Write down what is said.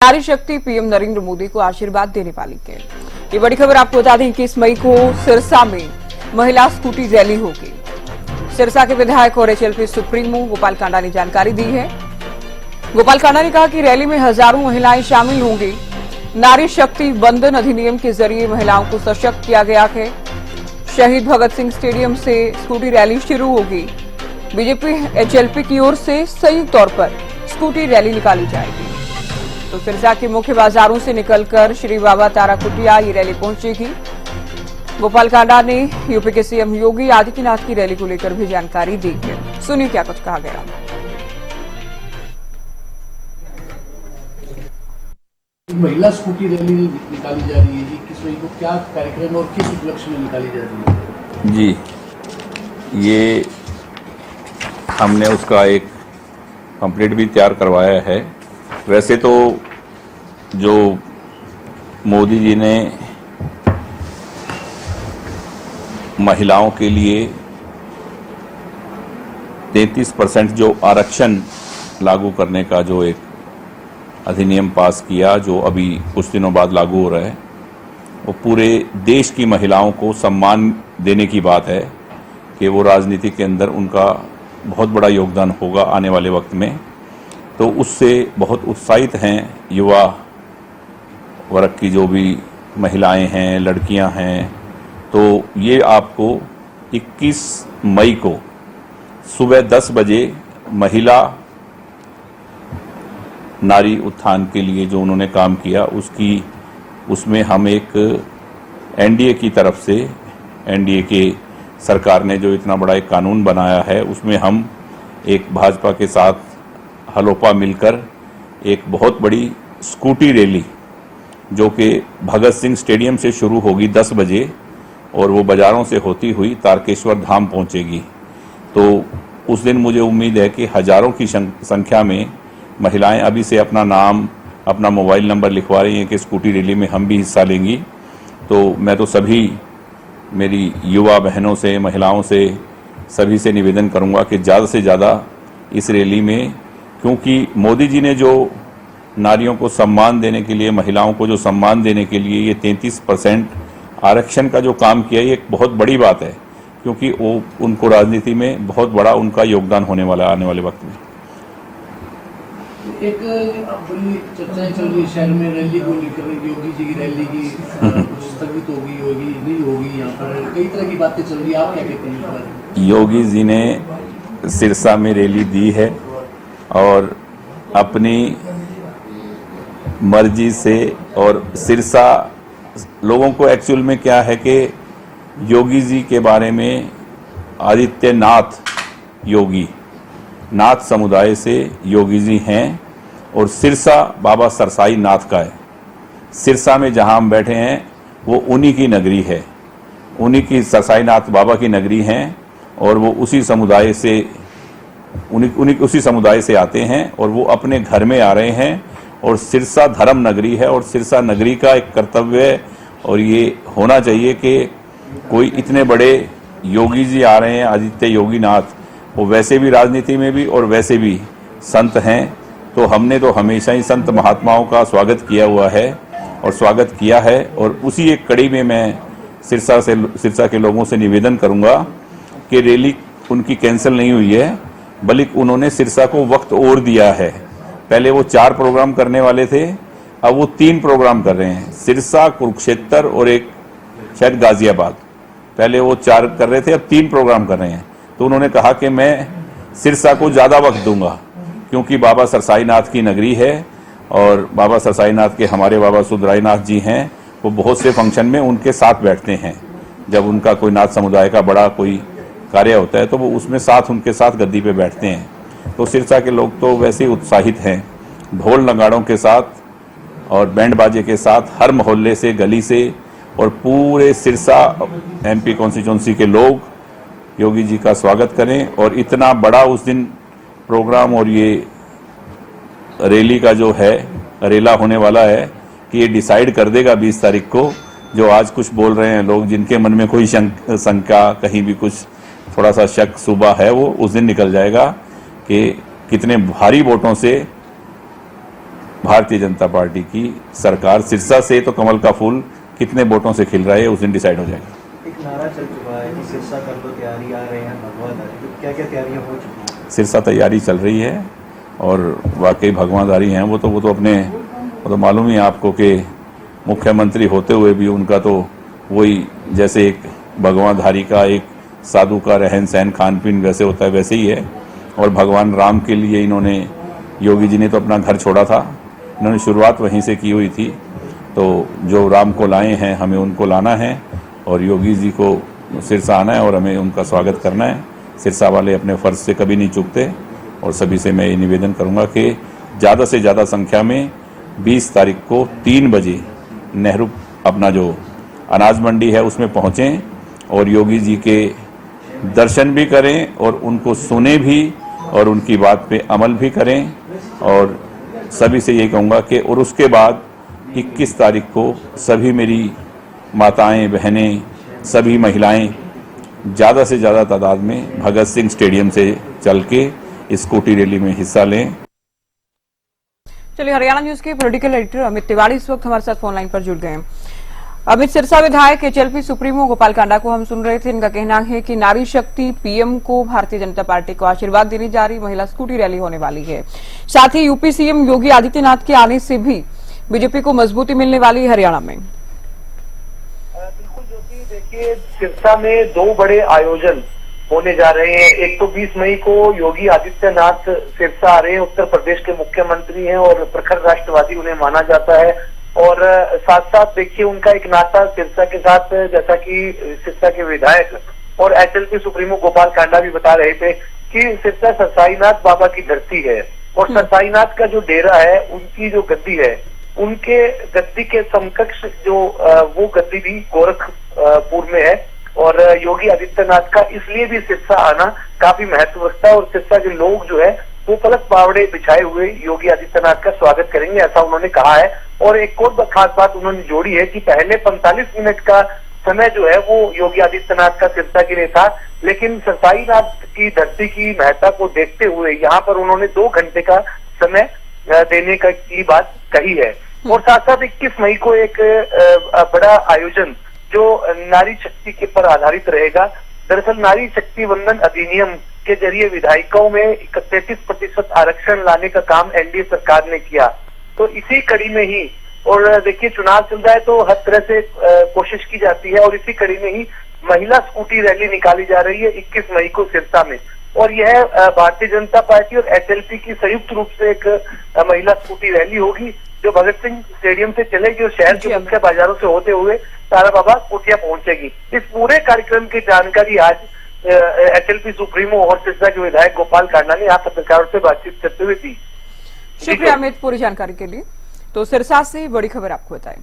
नारी शक्ति पीएम नरेंद्र मोदी को आशीर्वाद देने वाली है। ये बड़ी खबर आपको बता दें कि इस मई को सिरसा में महिला स्कूटी रैली होगी। सिरसा के विधायक और एचएलपी सुप्रीमो गोपाल कांडा ने जानकारी दी है। गोपाल कांडा ने कहा कि रैली में हजारों महिलाएं शामिल होंगी। नारी शक्ति बंधन अधिनियम के जरिए महिलाओं को सशक्त किया गया है। शहीद भगत सिंह स्टेडियम से स्कूटी रैली शुरू होगी। बीजेपी एचएलपी की ओर से संयुक्त तौर पर स्कूटी रैली निकाली जाएगी। तो सिरसा के मुख्य बाजारों से निकलकर श्री बाबा तारा कुटिया ये रैली पहुंचेगी। गोपाल कांडा ने यूपी के सीएम योगी आदित्यनाथ की रैली को लेकर भी जानकारी दी है। सुनिए क्या कुछ कहा गया। महिला स्कूटी रैली निकाली जा रही है जी, किस वजह को क्या कार्यक्रम और किस उपलक्ष्य में निकाली जा रही है? जी, ये हमने उसका एक कंप्लीट भी तैयार करवाया है। वैसे तो जो मोदी जी ने महिलाओं के लिए 33% जो आरक्षण लागू करने का जो एक अधिनियम पास किया, जो अभी कुछ दिनों बाद लागू हो रहा है, वो पूरे देश की महिलाओं को सम्मान देने की बात है कि वो राजनीति के अंदर उनका बहुत बड़ा योगदान होगा आने वाले वक्त में। तो उससे बहुत उत्साहित हैं युवा वर्ग की जो भी महिलाएं हैं, लड़कियां हैं। तो ये आपको 21 मई को सुबह 10 बजे महिला नारी उत्थान के लिए जो उन्होंने काम किया उसमें हम एक एनडीए की तरफ से, एनडीए के सरकार ने जो इतना बड़ा एक कानून बनाया है, उसमें हम एक भाजपा के साथ हलोपा मिलकर एक बहुत बड़ी स्कूटी रैली जो कि भगत सिंह स्टेडियम से शुरू होगी 10 बजे और वो बाजारों से होती हुई तारकेश्वर धाम पहुंचेगी। तो उस दिन मुझे उम्मीद है कि हजारों की संख्या में महिलाएं अभी से अपना नाम, अपना मोबाइल नंबर लिखवा रही हैं कि स्कूटी रैली में हम भी हिस्सा लेंगी। तो मैं तो सभी मेरी युवा बहनों से, महिलाओं से, सभी से निवेदन करूंगा कि ज़्यादा से ज़्यादा इस रैली में, क्योंकि मोदी जी ने जो नारियों को सम्मान देने के लिए, महिलाओं को जो सम्मान देने के लिए ये 33% आरक्षण का जो काम किया, ये एक बहुत बड़ी बात है, क्योंकि वो उनको राजनीति में बहुत बड़ा उनका योगदान होने वाला आने वाले वक्त में। एक बड़ी चर्चाएं चल रही है शहर में रैली को लेकर, योगी जी की रैली की कुछ स्थगित होगी, नहीं होगी, यहाँ पर कई तरह की बातें चल रही है, आप क्या कहते हैं? योगी जी ने सिरसा में रैली दी है और अपनी मर्जी से, और सिरसा लोगों को एक्चुअल में क्या है कि योगी जी के बारे में आदित्यनाथ योगी, नाथ समुदाय से योगी जी हैं और सिरसा बाबा सरसाई नाथ का है। सिरसा में जहां हम बैठे हैं वो उन्हीं की नगरी है, उन्हीं की सरसाई नाथ बाबा की नगरी हैं और वो उसी समुदाय से उसी समुदाय से आते हैं और वो अपने घर में आ रहे हैं। और सिरसा धर्म नगरी है और सिरसा नगरी का एक कर्तव्य है और ये होना चाहिए कि कोई इतने बड़े योगी जी आ रहे हैं, आदित्य योगीनाथ, वो वैसे भी राजनीति में भी और वैसे भी संत हैं। तो हमने तो हमेशा ही संत महात्माओं का स्वागत किया हुआ है और स्वागत किया है। और उसी एक कड़ी में मैं सिरसा के लोगों से निवेदन करूंगा कि रैली उनकी कैंसिल नहीं हुई है, बल्कि उन्होंने सिरसा को वक्त और दिया है। पहले वो 4 प्रोग्राम करने वाले थे, अब वो 3 प्रोग्राम कर रहे हैं, सिरसा, कुरुक्षेत्र और एक शायद गाजियाबाद। पहले वो 4 कर रहे थे, अब 3 प्रोग्राम कर रहे हैं। तो उन्होंने कहा कि मैं सिरसा को ज़्यादा वक्त दूंगा, क्योंकि बाबा सरसाई नाथ की नगरी है और बाबा सरसाई नाथ के हमारे बाबा सुधराई नाथ जी हैं, वो बहुत से फंक्शन में उनके साथ बैठते हैं। जब उनका कोई नाथ समुदाय का बड़ा कोई कार्य होता है तो वो उसमें साथ उनके साथ गद्दी पे बैठते हैं। तो सिरसा के लोग तो वैसे ही उत्साहित हैं, ढोल नगाड़ों के साथ और बैंड बाजे के साथ हर मोहल्ले से, गली से और पूरे सिरसा एमपी कॉन्स्टिट्यूंसी के लोग योगी जी का स्वागत करें। और इतना बड़ा उस दिन प्रोग्राम और ये रैली का जो है रेला होने वाला है कि ये डिसाइड कर देगा 20 तारीख को। जो आज कुछ बोल रहे हैं लोग, जिनके मन में कोई शंका, कहीं भी कुछ थोड़ा सा शक सुबह है, वो उस दिन निकल जाएगा कि कितने भारी वोटों से भारतीय जनता पार्टी की सरकार। सिरसा से तो कमल का फूल कितने वोटों से खिल रहा है उस दिन डिसाइड हो जाएगा। एक नारा चल चुका है कि सिरसा कर लो तैयारी, आ रहे हैं भगवाधारी, तो क्या क्या तैयारियां हो चुकी हैं? सिरसा तैयारी चल रही है और वाकई भगवाधारी हैं वो तो अपने वो तो मालूम ही है आपको कि मुख्यमंत्री होते हुए भी उनका तो वही जैसे एक भगवाधारी का एक साधु का रहन सहन खान पीन वैसे होता है वैसे ही है। और भगवान राम के लिए इन्होंने, योगी जी ने तो अपना घर छोड़ा था, इन्होंने शुरुआत वहीं से की हुई थी। तो जो राम को लाए हैं हमें उनको लाना है और योगी जी को सिरसा आना है और हमें उनका स्वागत करना है। सिरसा वाले अपने फर्ज से कभी नहीं चूकते और सभी से मैं ये निवेदन करूंगा कि ज़्यादा से ज़्यादा संख्या में 20 तारीख को 3 बजे नेहरू अपना जो अनाज मंडी है उसमें पहुँचें और योगी जी के दर्शन भी करें और उनको सुने भी और उनकी बात पे अमल भी करें। और सभी से यही कहूँगा कि और उसके बाद 21 तारीख को सभी मेरी माताएं बहनें सभी महिलाएं ज़्यादा से ज़्यादा तादाद में भगत सिंह स्टेडियम से चल के स्कूटी रैली में हिस्सा लें। चलिए, हरियाणा न्यूज के पॉलिटिकल एडिटर अमित तिवारी इस वक्त हमारे साथ फोन लाइन पर जुड़ गए हैं। अमित, सिरसा विधायक एचएलपी सुप्रीमो गोपाल कांडा को हम सुन रहे थे। इनका कहना है कि नारी शक्ति पीएम को भारतीय जनता पार्टी को आशीर्वाद देने जा रही महिला स्कूटी रैली होने वाली है। साथ ही यूपी सीएम योगी आदित्यनाथ के आने से भी बीजेपी को मजबूती मिलने वाली है हरियाणा में। बिल्कुल ज्योति, देखिए सिरसा में 2 बड़े आयोजन होने जा रहे हैं। एक तो 20 मई को योगी आदित्यनाथ सिरसा आ रहे हैं, उत्तर प्रदेश के मुख्यमंत्री हैं और प्रखर राष्ट्रवादी उन्हें माना जाता है। और साथ साथ देखिए उनका एक नाता सिरसा के साथ, जैसा कि सिरसा के विधायक और एचएलपी सुप्रीमो गोपाल कांडा भी बता रहे थे कि सिरसा सरसाईनाथ बाबा की धरती है और सरसाईनाथ का जो डेरा है, उनकी जो गद्दी है, उनके गद्दी के समकक्ष जो वो गद्दी भी गोरखपुर में है। और योगी आदित्यनाथ का इसलिए भी सिरसा आना काफी महत्व रखता है और सिरसा के लोग जो है वो पलक पावड़े बिछाए हुए योगी आदित्यनाथ का स्वागत करेंगे, ऐसा उन्होंने कहा है। और एक और खास बात उन्होंने जोड़ी है कि पहले 45 मिनट का समय जो है वो योगी आदित्यनाथ का सिरसा के लिए था, लेकिन सरसाईनाथ की धरती की महत्ता को देखते हुए यहाँ पर उन्होंने 2 घंटे का समय देने की बात कही है। और साथ साथ 21 मई को एक बड़ा आयोजन जो नारी शक्ति के पर आधारित रहेगा। दरअसल नारी शक्ति वंदन अधिनियम के जरिए विधायिकाओं में 33% आरक्षण लाने का काम एनडीए सरकार ने किया, तो इसी कड़ी में ही, और देखिए चुनाव चल रहा है तो हर तरह से कोशिश की जाती है, और इसी कड़ी में ही महिला स्कूटी रैली निकाली जा रही है 21 मई को सिरसा में। और यह भारतीय जनता पार्टी और एचएलपी की संयुक्त रूप से एक महिला स्कूटी रैली होगी जो भगत सिंह स्टेडियम से चलेगी और शहर के मुख्य बाजारों से होते हुए तारा बाबा कोटिया पहुंचेगी। इस पूरे कार्यक्रम की जानकारी आज एचएलपी सुप्रीमो और सिरसा के विधायक गोपाल कांडा ने यहाँ पत्रकारों से बातचीत करते हुए दी। शुक्रिया अमित पूरी जानकारी के लिए। तो सिरसा से बड़ी खबर आपको बताएं।